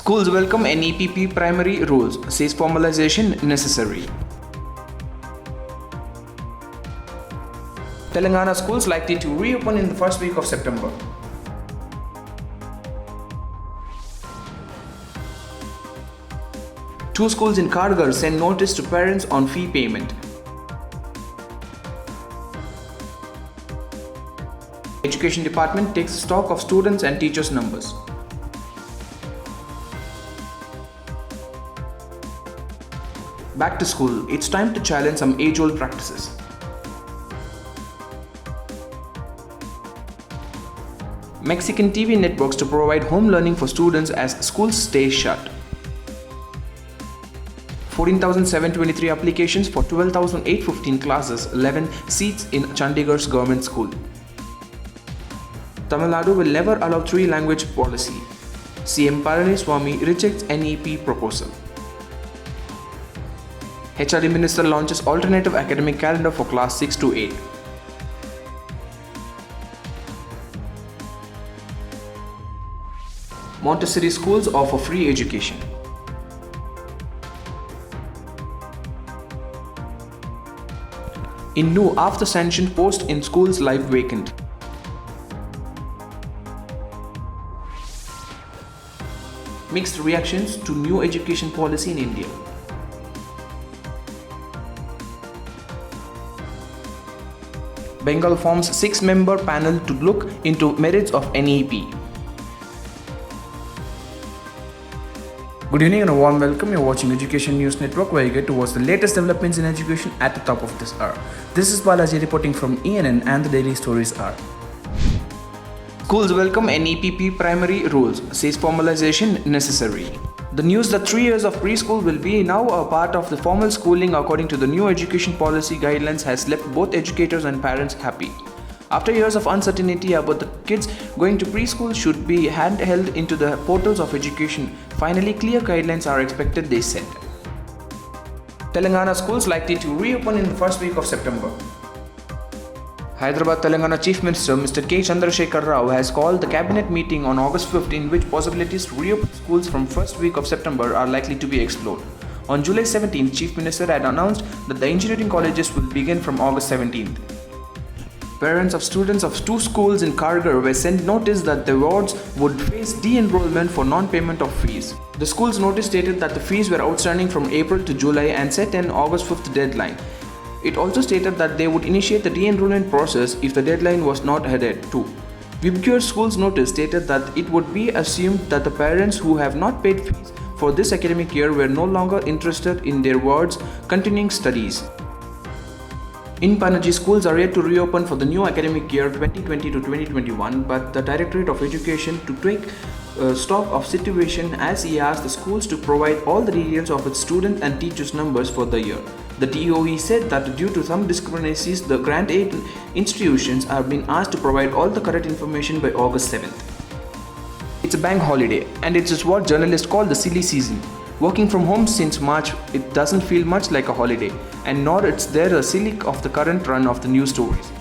Schools welcome NEPP primary rules, says formalization necessary. Telangana schools likely to reopen in the first week of September. Two schools in Kargar send notice to parents on fee payment. Education Department takes stock of students and teachers' numbers. Back to school, it's time to challenge some age-old practices. Mexican TV networks to provide home learning for students as schools stay shut. 14,723 applications for 12,815 classes, 11 seats in Chandigarh's government school. Tamil Nadu will never allow three-language policy. CM Palaniswamy rejects NEP proposal. HRD Minister launches alternative academic calendar for class 6 to 8. Montessori schools offer free education. In new after-sanctioned post in schools live vacant. Mixed reactions to new education policy in India. Bengal forms 6-member panel to look into merits of NEP. Good evening and a warm welcome. You're watching Education News Network, where you get to watch the latest developments in education at the top of this hour. This is Balaji reporting from ENN, and the daily stories are: Schools welcome NEPP primary rules, says formalization necessary. The news that 3 years of preschool will be now a part of the formal schooling according to the new education policy guidelines has left both educators and parents happy. After years of uncertainty about the kids going to preschool should be handheld into the portals of education, finally clear guidelines are expected, they said. Telangana schools likely to reopen in the first week of September. Hyderabad Telangana Chief Minister Mr. K. Chandrasekhar Rao has called the cabinet meeting on August 5th, in which possibilities to reopen schools from first week of September are likely to be explored. On July 17th, Chief Minister had announced that the engineering colleges will begin from August 17th. Parents of students of two schools in Kargar were sent notice that the wards would face de-enrollment for non-payment of fees. The school's notice stated that the fees were outstanding from April to July and set an August 5th deadline. It also stated that they would initiate the de-enrollment process if the deadline was not adhered to. Vibgyor School's notice stated that it would be assumed that the parents who have not paid fees for this academic year were no longer interested in their wards continuing studies. In Panaji, schools are yet to reopen for the new academic year 2020 to 2021, but the Directorate of Education to take stock of situation as he asked the schools to provide all the details of its student and teachers' numbers for the year. The DOE said that due to some discrepancies, the grant aid institutions have been asked to provide all the correct information by August 7th. It's a bank holiday, and it is what journalists call the silly season. Working from home since March, it doesn't feel much like a holiday, and nor it's there a silly of the current run of the news stories.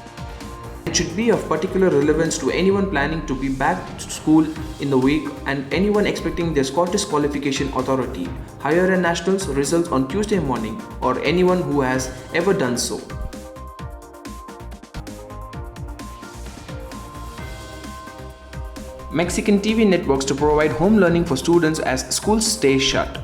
It should be of particular relevance to anyone planning to be back to school in the week and anyone expecting their Scottish Qualification Authority, Higher and Nationals results on Tuesday morning, or anyone who has ever done so. Mexican TV networks to provide home learning for students as schools stay shut.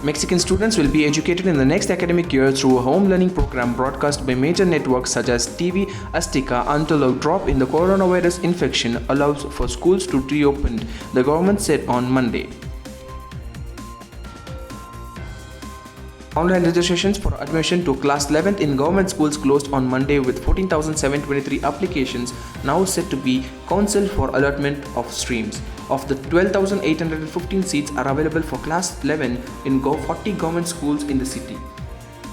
Mexican students will be educated in the next academic year through a home learning program broadcast by major networks such as TV Azteca until a drop in the coronavirus infection allows for schools to reopen, the government said on Monday. Online registrations for admission to class 11th in government schools closed on Monday, with 14,723 applications now set to be counselled for allotment of streams. Of the 12,815 seats are available for class 11 in 40 government schools in the city.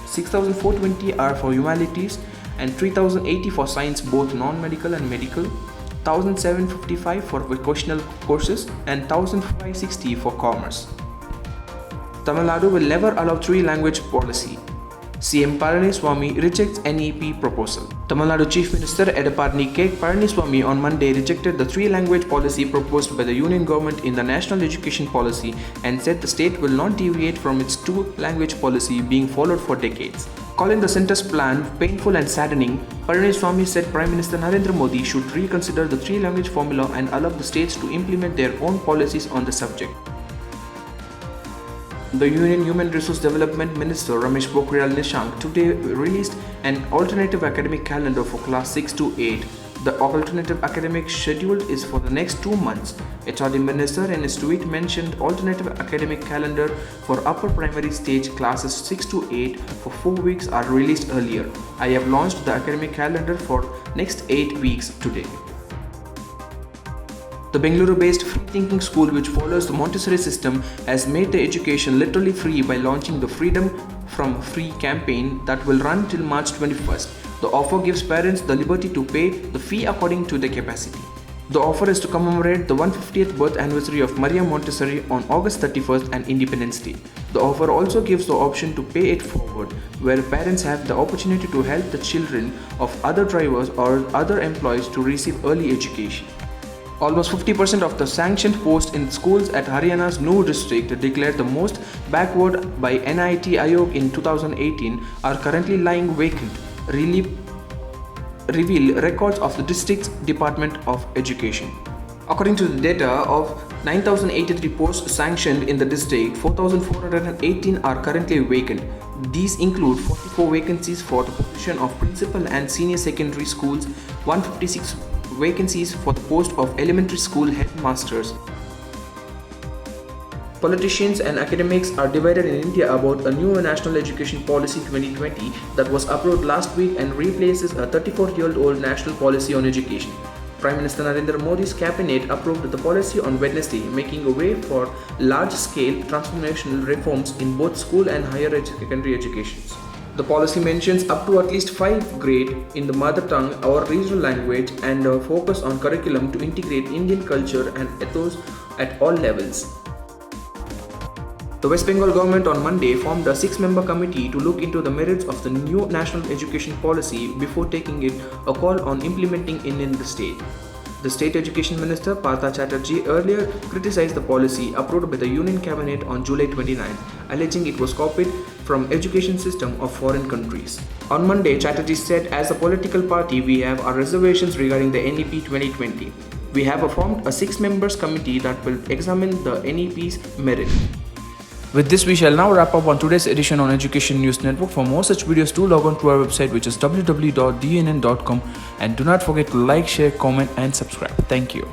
6,420 are for humanities and 3,080 for science, both non-medical and medical, 1,755 for vocational courses and 1,560 for commerce. Tamil Nadu will never allow three-language policy. CM Palaniswamy rejects NEP proposal. Tamil Nadu Chief Minister Edappadi K. Palaniswamy on Monday rejected the three-language policy proposed by the Union government in the National Education Policy and said the state will not deviate from its two-language policy being followed for decades. Calling the centre's plan painful and saddening, Palaniswamy said Prime Minister Narendra Modi should reconsider the three-language formula and allow the states to implement their own policies on the subject. The Union Human Resource Development Minister Ramesh Pokhriyal Nishank today released an alternative academic calendar for class 6 to 8. The alternative academic schedule is for the next 2 months. HRD Minister in his tweet mentioned alternative academic calendar for upper primary stage classes 6 to 8 for 4 weeks are released earlier. I have launched the academic calendar for next 8 weeks today. The Bengaluru-based Free Thinking School, which follows the Montessori system, has made the education literally free by launching the Freedom from Free campaign that will run till March 21st. The offer gives parents the liberty to pay the fee according to their capacity. The offer is to commemorate the 150th birth anniversary of Maria Montessori on August 31st and Independence Day. The offer also gives the option to pay it forward, where parents have the opportunity to help the children of other drivers or other employees to receive early education. Almost 50% of the sanctioned posts in schools at Haryana's Noor district, declared the most backward by NIT Aayog in 2018, are currently lying vacant, reveal records of the district's Department of Education. According to the data of 9,083 posts sanctioned in the district, 4,418 are currently vacant. These include 44 vacancies for the position of principal and senior secondary schools, 156 vacancies for the post of elementary school headmasters. Politicians and academics are divided in India about a new National Education Policy 2020 that was approved last week and replaces a 34-year-old national policy on education. Prime Minister Narendra Modi's cabinet approved the policy on Wednesday, making a way for large-scale transformational reforms in both school and higher secondary educations. The policy mentions up to at least 5th grade in the mother tongue or regional language and a focus on curriculum to integrate Indian culture and ethos at all levels. The West Bengal government on Monday formed a 6-member committee to look into the merits of the new national education policy before taking it a call on implementing it in the state. The State Education Minister Partha Chatterjee earlier criticized the policy approved by the Union Cabinet on July 29, alleging it was copied from education system of foreign countries. On Monday, Chatterjee said, as a political party, we have our reservations regarding the NEP 2020. We have formed a 6-member committee that will examine the NEP's merit. With this, we shall now wrap up on today's edition on Education News Network. For more such videos, do log on to our website, which is www.dnn.com, and do not forget to like, share, comment and subscribe. Thank you.